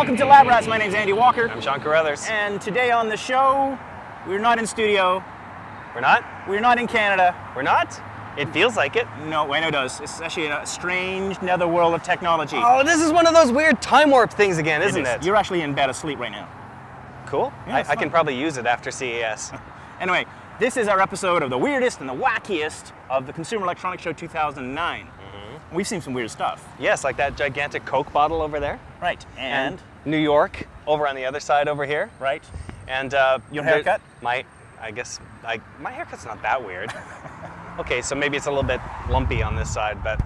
Welcome to Lab Rats. My name's Andy Walker. I'm Sean Carruthers. And today on the show, we're not in studio. We're not? We're not in Canada. We're not? It feels like it. No, wait, no, it does. It's actually in a strange netherworld of technology. Oh, this is one of those weird time warp things again, isn't it? You're actually in bed asleep right now. Cool. Yeah, I can probably use it after CES. Anyway, this is our episode of the weirdest and the wackiest of the Consumer Electronics Show 2009. We've seen some weird stuff. Yes, like that gigantic Coke bottle over there. Right. And New York over on the other side over here. right. And Your haircut? My haircut's not that weird. Okay, so maybe it's a little bit lumpy on this side, but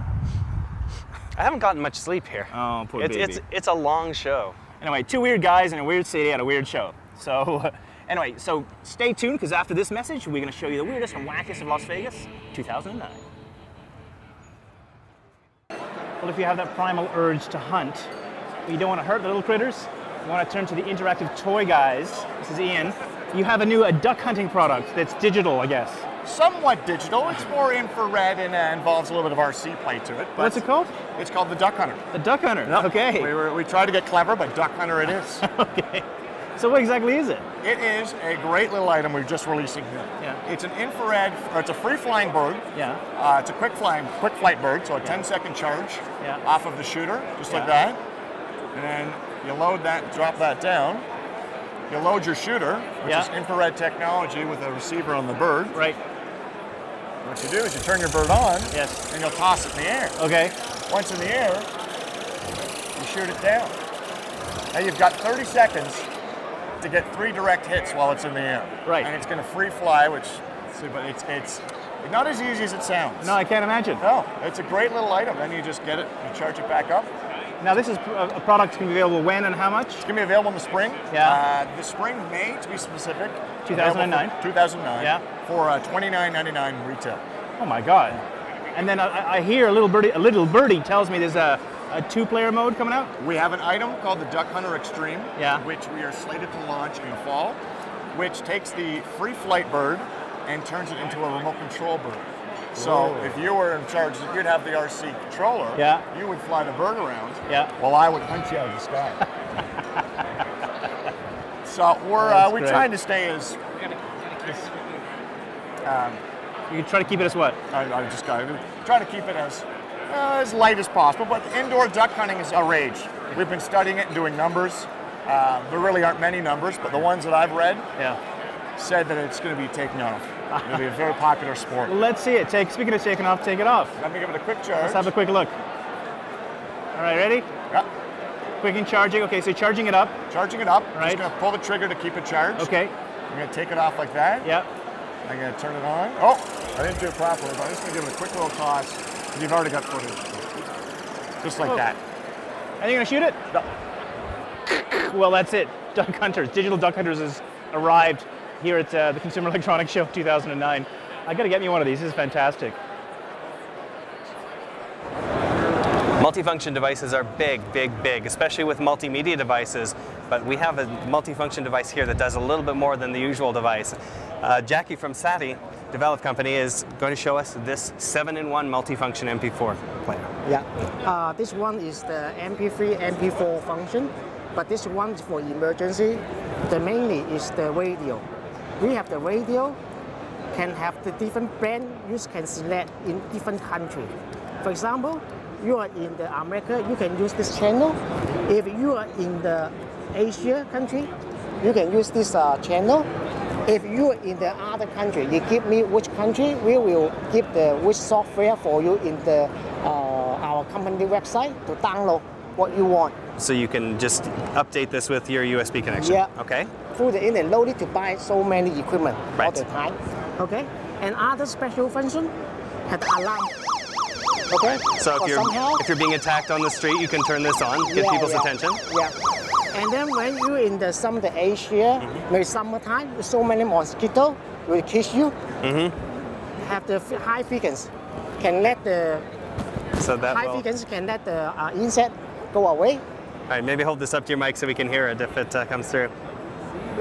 I haven't gotten much sleep here. Oh, poor baby. It's a long show. Anyway, two weird guys in a weird city at a weird show. So, anyway, so stay tuned, because after this message, we're going to show you the weirdest and wackiest of Las Vegas 2009. Well, if you have that primal urge to hunt, but you don't want to hurt the little critters, you want to turn to the interactive toy guys. This is Ian. You have a new duck hunting product that's digital, I guess. Somewhat digital. It's more infrared and involves a little bit of RC play to it. But What's it called? It's called the Duck Hunter. The Duck Hunter. Yep. Okay. We tried to get clever, but Duck Hunter it is. Okay. So what exactly is it? It is a great little item we're just releasing here. Yeah. It's an infrared, or it's a free-flying bird. Yeah. It's a quick flight bird, so a 10-second charge off of the shooter, just like that. And then you load that, drop that down. You load your shooter, which is infrared technology with a receiver on the bird. Right. What you do is you turn your bird on, Yes. and you'll toss it in the air. Okay. Once in the air, you shoot it down. Now you've got 30 seconds to get 3 direct hits while it's in the air. Right. And it's going to free fly, which, but it's not as easy as it sounds. No, I can't imagine. No, it's a great little item. Then you just get it, you charge it back up. Now this is a product can be available when and how much? It's going to be available in the spring. Yeah. The spring, May, to be specific. 2009. 2009. Yeah. For $29.99 retail. Oh my God. And then I hear a little birdie tells me there's a 2-player mode coming out? We have an item called the Duck Hunter Extreme, Yeah. which we are slated to launch in the fall, which takes the free flight bird and turns it into a remote control bird. So if you were in charge, you'd have the RC controller, Yeah. you would fly the bird around, Yeah. while I would hunt you out of the sky. So we're trying to stay as... You can try to keep it as what? I just got to try to keep it as light as possible, but indoor duck hunting is a rage. We've been studying it and doing numbers. There really aren't many numbers, but the ones that I've read said that it's going to be taking off. It'll be a very popular sport. Well, let's see it. Speaking of taking off, take it off. Let me give it a quick charge. Let's have a quick look. All right, ready? Yeah. Quick and charging. Okay, so charging it up. Charging it up. Right. Just going to pull the trigger to keep it charged. Okay. I'm going to take it off like that. Yep. I'm going to turn it on. Oh, I didn't do it properly, but I'm just going to give it a quick little toss. And you've already got footage. Just like that. Are you going to shoot it? No. Well, that's it. Duck Hunters, Digital Duck Hunters has arrived here at the Consumer Electronics Show 2009. I got to get me one of these. This is fantastic. Multifunction devices are big, big, big, especially with multimedia devices. But we have a multifunction device here that does a little bit more than the usual device. Jackie from Sati Develop Company is going to show us this 7-in-1 multifunction MP4 player. Yeah. This one is the MP3, MP4 function, but this one is for emergency. The mainly is the radio. We have the radio, can have the different brand you can select in different country. For example, you are in the America, you can use this channel. If you are in the Asia country, you can use this channel. If you are in the other country, you give me which country, we will give which software for you in the our company website to download what you want. So you can just update this with your USB connection. Yeah. Okay. Through the internet, no need to buy so many equipment all Right. the time. Okay. And other special function have alarm. Okay. So if you're being attacked on the street, you can turn this on, get people's attention. Yeah. And then when you're in some of the Asia, maybe summertime, there's so many mosquitoes will kiss you. Have the high frequency can let the frequency can let the insect go away. All right, maybe hold this up to your mic so we can hear it if it comes through.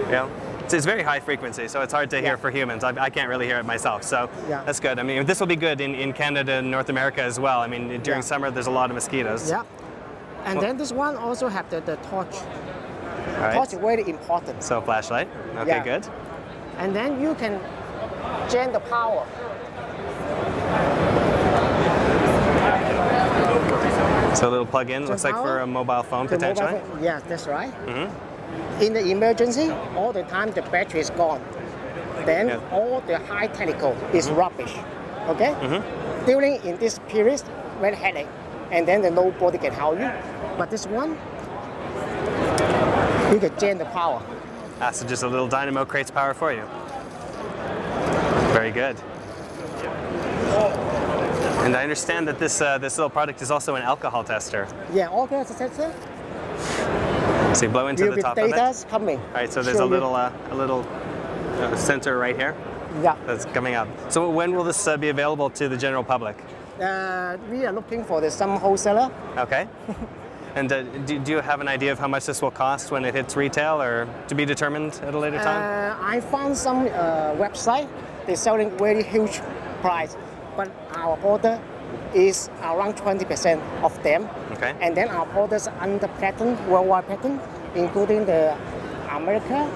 Yeah. It's very high frequency, so it's hard to hear for humans. I can't really hear it myself, so that's good. I mean, this will be good in Canada and North America as well. I mean, during summer, there's a lot of mosquitoes. Yeah. And then this one also have the torch. right. Torch is very important. So flashlight. Okay, Yeah. good. And then you can jam the power. So a little plug-in, looks like for a mobile phone The mobile potentially. phone, yeah, that's right. In the emergency, all the time the battery is gone. Then Yeah. all the high technical is rubbish. Okay? During in this period, when headache, and then the nobody can help you. But this one, you can jam the power. Ah, so just a little dynamo creates power for you. Very good. And I understand that this little product is also an alcohol tester. Yeah, all the sensor. So you blow into Will the be top of it. data's coming. All right, so there's Show a you. little sensor right here Yeah. that's coming up. So when will this be available to the general public? We are looking for some wholesaler. Okay. And do you have an idea of how much this will cost when it hits retail, or to be determined at a later time? I found some website. They're selling very huge price, but our order is around 20% of them. Okay. And then our orders under patent, worldwide patent, including the America,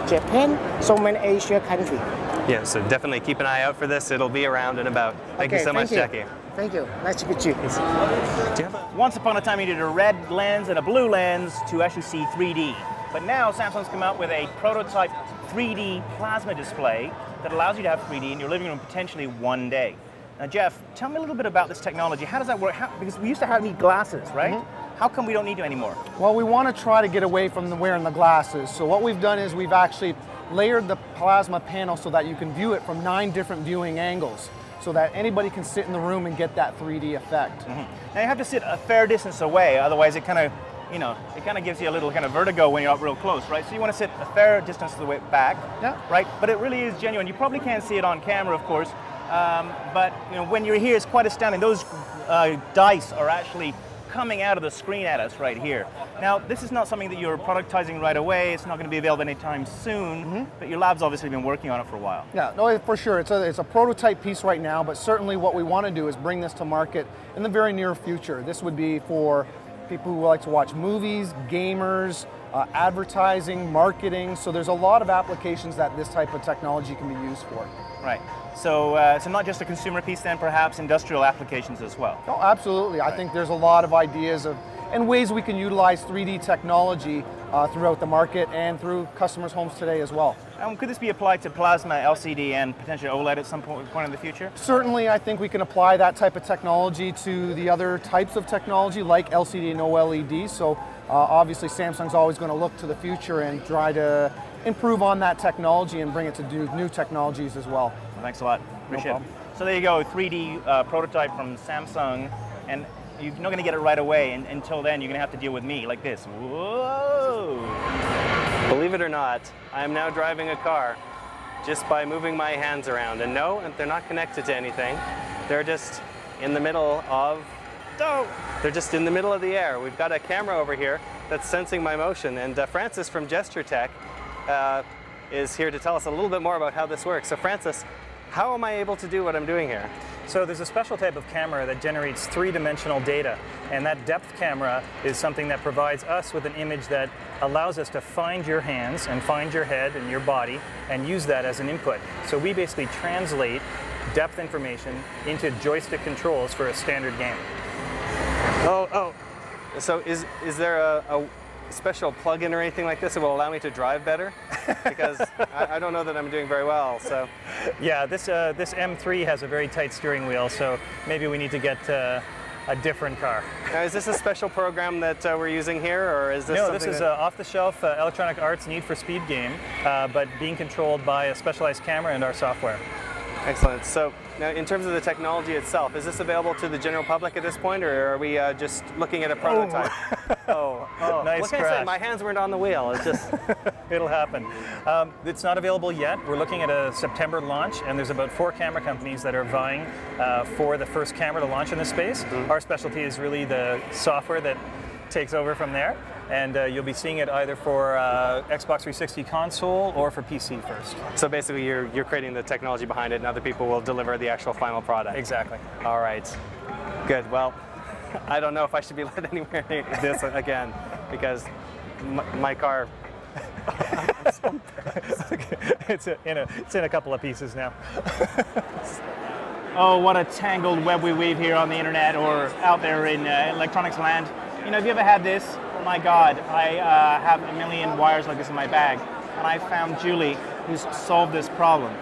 Japan, so many Asia countries. Yeah, so definitely keep an eye out for this. It'll be around and about. Thank you so much, Jackie. Thank you. Nice to meet you. Do you have a Once upon a time, you needed a red lens and a blue lens to actually see 3D. But now Samsung's come out with a prototype 3D plasma display that allows you to have 3D in your living room potentially one day. Now, Jeff, tell me a little bit about this technology. How does that work? Because we used to need glasses, right? How come we don't need to anymore? Well, we want to try to get away from wearing the glasses. So what we've done is we've actually layered the plasma panel so that you can view it from 9 different viewing angles, so that anybody can sit in the room and get that 3D effect. Now you have to sit a fair distance away, otherwise it kind of, it kind of gives you a little kind of vertigo when you're up real close, right? So you want to sit a fair distance away back, Yeah. right? But it really is genuine. You probably can't see it on camera, of course, but when you're here, it's quite astounding. Those dice are actually coming out of the screen at us right here. Now, this is not something that you're productizing right away. It's not going to be available anytime soon, but your lab's obviously been working on it for a while. Yeah, no, for sure. It's a prototype piece right now, but certainly what we want to do is bring this to market in the very near future. This would be for people who like to watch movies, gamers, advertising, marketing. So there's a lot of applications that this type of technology can be used for. Right. So, so not just a consumer piece then, perhaps industrial applications as well. Oh, absolutely. I think there's a lot of ideas and ways we can utilize 3D technology throughout the market and through customers' homes today as well. Could this be applied to plasma, LCD, and potentially OLED at some point in the future? Certainly, I think we can apply that type of technology to the other types of technology like LCD and OLED. So obviously Samsung's always going to look to the future and try to improve on that technology and bring it to new technologies as well. Thanks a lot. Appreciate it. So there you go, 3D prototype from Samsung, and you're not going to get it right away. And until then, you're going to have to deal with me like this. Whoa! Believe it or not, I am now driving a car just by moving my hands around. And no, they're not connected to anything. They're just in the middle of, they're just in the middle of the air. We've got a camera over here that's sensing my motion. And Francis from Gesture Tech is here to tell us a little bit more about how this works. So Francis, how am I able to do what I'm doing here? So there's a special type of camera that generates 3-dimensional data, and that depth camera is something that provides us with an image that allows us to find your hands and find your head and your body and use that as an input. So we basically translate depth information into joystick controls for a standard game. Oh. So is there a special plug-in or anything like this that will allow me to drive better? Because I don't know that I'm doing very well, so. Yeah, this M3 has a very tight steering wheel, so maybe we need to get a different car. Now, is this a special program that we're using here, or is this No, this is an off-the-shelf Electronic Arts Need for Speed game, but being controlled by a specialized camera and our software. Excellent. So now, in terms of the technology itself, is this available to the general public at this point, or are we just looking at a prototype? Oh, nice what can I say? My hands weren't on the wheel. It's just it'll happen. It's not available yet. We're looking at a September launch, and there's about 4 camera companies that are vying for the first camera to launch in this space. Our specialty is really the software that takes over from there. And you'll be seeing it either for Xbox 360 console or for PC first. So basically you're creating the technology behind it and other people will deliver the actual final product. Exactly. All right. Good. Well, I don't know if I should be led anywhere near this again because my car It's in a couple of pieces now. Oh, what a tangled web we weave here on the internet or out there in electronics land. You know, have you ever had this? Oh my God, I have a million wires like this in my bag, and I found Julie, who's solved this problem.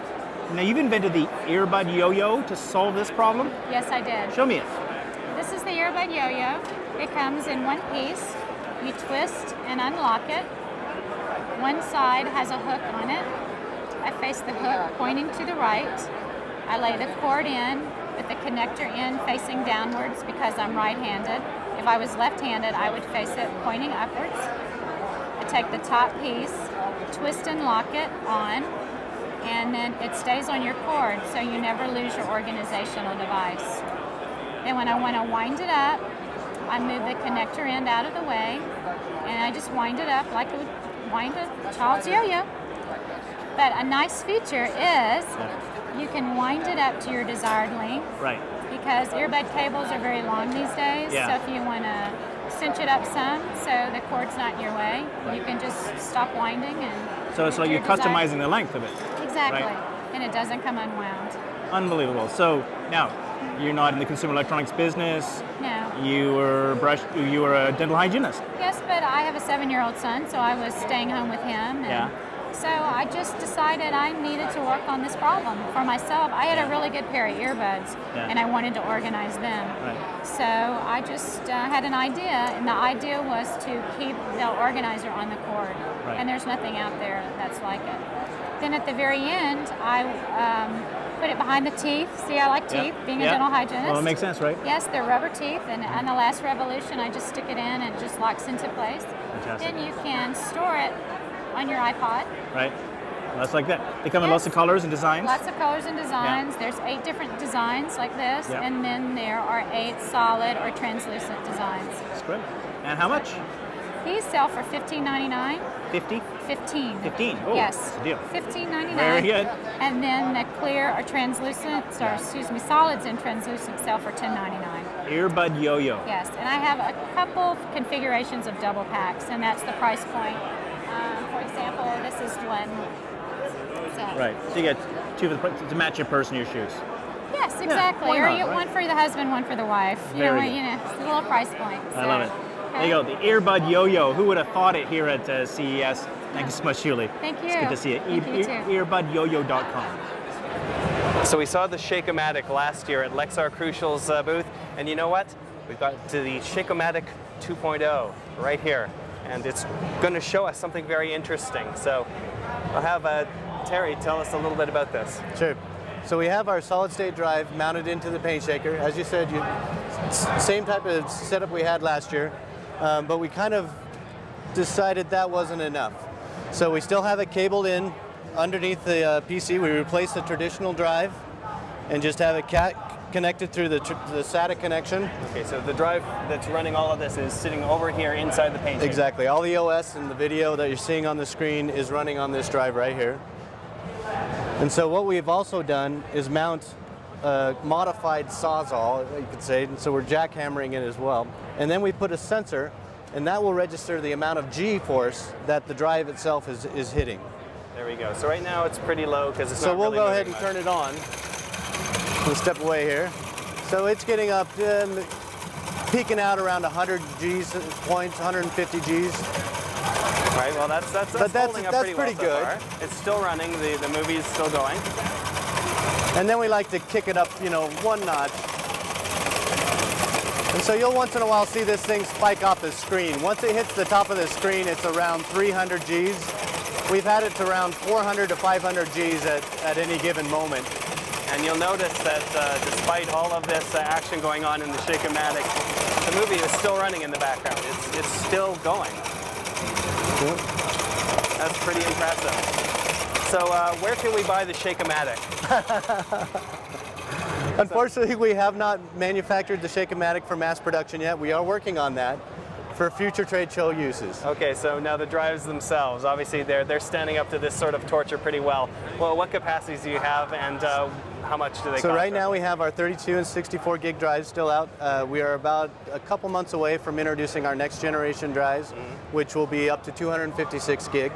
Now, you've invented the earbud yo-yo to solve this problem? Yes, I did. Show me it. This is the earbud yo-yo. It comes in one piece. You twist and unlock it. One side has a hook on it. I face the hook pointing to the right. I lay the cord in with the connector end facing downwards because I'm right-handed. If I was left-handed, I would face it pointing upwards. I take the top piece, twist and lock it on, and then it stays on your cord so you never lose your organizational device. Then when I want to wind it up, I move the connector end out of the way, and I just wind it up like I would wind a child's yo-yo. But a nice feature is you can wind it up to your desired length. Right. Because earbud cables are very long these days, so if you want to cinch it up some so the cord's not in your way, you can just stop winding and... So it's like you're customizing the length of it. Exactly, right? And it doesn't come unwound. Unbelievable. So now, you're not in the consumer electronics business. No. You were a dental hygienist. Yes, but I have a 7-year-old son, so I was staying home with him. And so I just decided I needed to work on this problem for myself. I had a really good pair of earbuds, and I wanted to organize them. Right. So I just had an idea, and the idea was to keep the organizer on the cord. Right. And there's nothing out there that's like it. Then at the very end, I put it behind the teeth. See, I like teeth, being a dental hygienist. Well, it makes sense, right? Yes, they're rubber teeth, and on the last revolution, I just stick it in and it just locks into place. Fantastic. Then you can store it on your iPod. Right. Well, that's like that. They come in lots of colors and designs. Lots of colors and designs. There's 8 different designs like this, and then there are 8 solid or translucent designs. That's great. And how much? These sell for $15.99. 50? 15. 15. Oh, yes. That's a deal. $15.99. Very good. And then the clear or translucent, or excuse me, solids and translucent sell for $10.99. Earbud yo-yo. Yes, and I have a couple configurations of double packs, and that's the price point. For example, this is one set. Right. So you get 2 to match your purse and your shoes. Yes, exactly. Why or not, you get one for the husband, one for the wife. Very good. You know, it's a little price point. So. I love it. There you go, the earbud yo-yo. Who would have thought it here at CES? Thank you so much, Julie. Thank you. It's good to see you. Thank you too. Earbudyoyo.com. So we saw the Shake-O-Matic last year at Lexar Crucial's booth, and you know what? We've got to the Shake-O-Matic 2.0 right here, and it's going to show us something very interesting. So I'll have Terry tell us a little bit about this. Sure. So we have our solid-state drive mounted into the paint shaker. As you said, same type of setup we had last year, but we kind of decided that wasn't enough. So we still have it cabled in underneath the PC. We replaced the traditional drive and just have it connected through the SATA connection. Okay, so the drive that's running all of this is sitting over here inside the paint shaker. Exactly. All the OS and the video that you're seeing on the screen is running on this drive right here. And so what we've also done is mount a modified Sawzall, you could say, and so we're jackhammering it as well. And then we put a sensor, and that will register the amount of G-force that the drive itself is hitting. There we go. So right now it's pretty low because it's so not we'll really go ahead and much. turn it on. We'll step away here. So it's getting up, peaking out around 100 G's points, 150 G's. Right, well that's holding up pretty well so good. far. It's still running, the movie is still going. And then we like to kick it up, you know, 1 notch. And so you'll once in a while see this thing spike off the screen. Once it hits the top of the screen, it's around 300 G's. We've had it to around 400 to 500 G's at any given moment. And you'll notice that despite all of this action going on in the Shake-O-Matic, the movie is still running in the background. It's still going. Yep. That's pretty impressive. So where can we buy the Shake-O-Matic? Unfortunately, we have not manufactured the Shake-O-Matic for mass production yet. We are working on that for future trade show uses. Okay, so now the drives themselves, obviously they're standing up to this sort of torture pretty well. Well, what capacities do you have, and how much do they cost? So right now we have our 32 and 64 gig drives still out. We are about a couple months away from introducing our next generation drives, which will be up to 256 gig.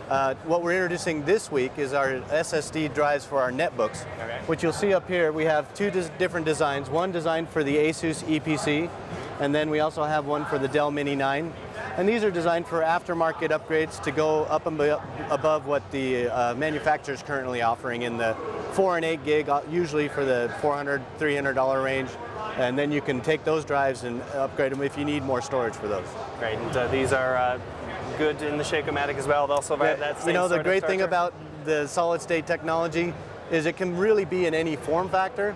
What we're introducing this week is our SSD drives for our netbooks, which you'll see up here. We have two different designs. One designed for the Asus EPC, and then we also have one for the Dell Mini 9. And these are designed for aftermarket upgrades to go up and above what the manufacturer is currently offering in the 4 and 8 gig, usually for the $400, $300 range. And then you can take those drives and upgrade them if you need more storage for those. Great, and these are good in the Shake-O-Matic as well. They'll survive that same You know, the sort of great thing starter. about the solid-state technology is it can really be in any form factor.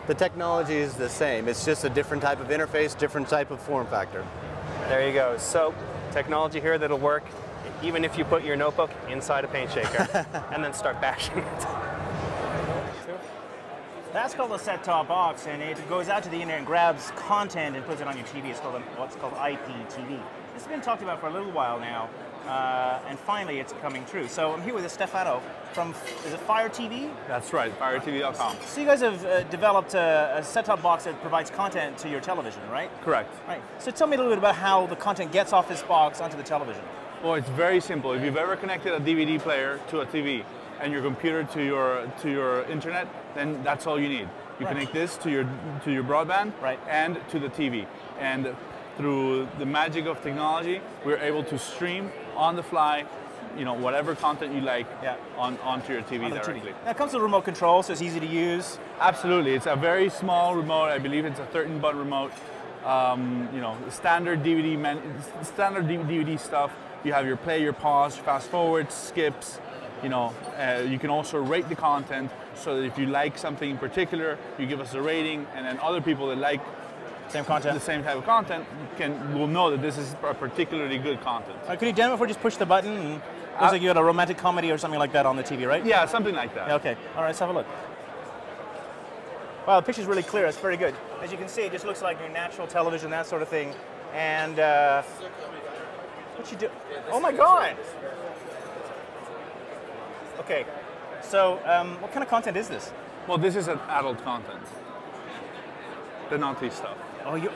The technology is the same. It's just a different type of interface, different type of form factor. There you go. So, technology here that'll work even if you put your notebook inside a paint shaker and then start bashing it. That's called a set-top box, and it goes out to the internet and grabs content and puts it on your TV. It's called what's called IPTV. This has been talked about for a little while now, and finally it's coming true. So I'm here with Stefano from, is it Fire TV? That's right, firetv.com. So you guys have developed a set-top box that provides content to your television, right? Correct. Right. So tell me a little bit about how the content gets off this box onto the television. Well, it's very simple. If you've ever connected a DVD player to a TV and your computer to your internet, then that's all you need. You connect this to your broadband and to the TV. And through the magic of technology, we're able to stream on the fly, you know, whatever content you like onto your TV directly. Now it comes with a remote control, so it's easy to use. Absolutely. It's a very small remote. I believe it's a 13-button remote. You know, standard DVD stuff. You have your play, your pause, fast forward, skips. You know, you can also rate the content so that if you like something in particular, you give us a rating, and then other people that like the same type of content will know that this is a particularly good content. Can you demo it if we just push the button? And looks like you had a romantic comedy or something like that on the TV, right? Yeah, something like that. Yeah, okay, all right, let's have a look. Wow, the picture's really clear. It's very good. As you can see, it just looks like your natural television, that sort of thing. And what you do? Oh my God! Okay, so what kind of content is this? Well, this is an adult content. The naughty stuff. Oh, you.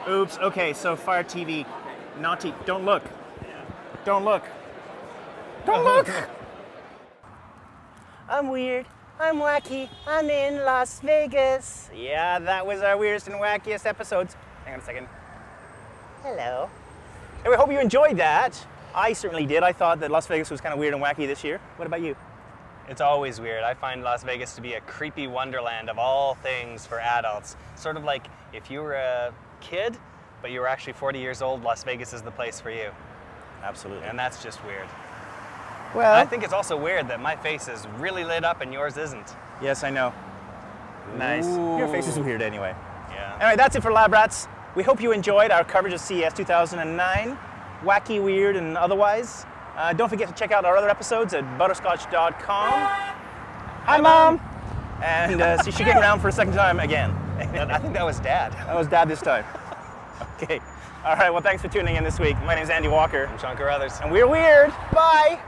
Oops. Okay, so Fire TV, naughty. Don't look. Don't look. Don't look. I'm weird. I'm wacky. I'm in Las Vegas. Yeah, that was our weirdest and wackiest episodes. Hang on a second. Hello. And we hope you enjoyed that. I certainly did. I thought that Las Vegas was kind of weird and wacky this year. What about you? It's always weird. I find Las Vegas to be a creepy wonderland of all things for adults. Sort of like if you were a kid, but you were actually 40 years old, Las Vegas is the place for you. Absolutely. And that's just weird. Well, and I think it's also weird that my face is really lit up and yours isn't. Yes, I know. Nice. Ooh. Your face is weird anyway. Yeah. Anyway, that's it for Lab Rats. We hope you enjoyed our coverage of CES 2009. Wacky, weird, and otherwise. Don't forget to check out our other episodes at butterscotch.com. Hi, Mom! And so she's getting around for a second time again. I think that was Dad. That was Dad this time. Okay. All right, well, thanks for tuning in this week. My name is Andy Walker. I'm Sean Carruthers. And we're weird. Bye!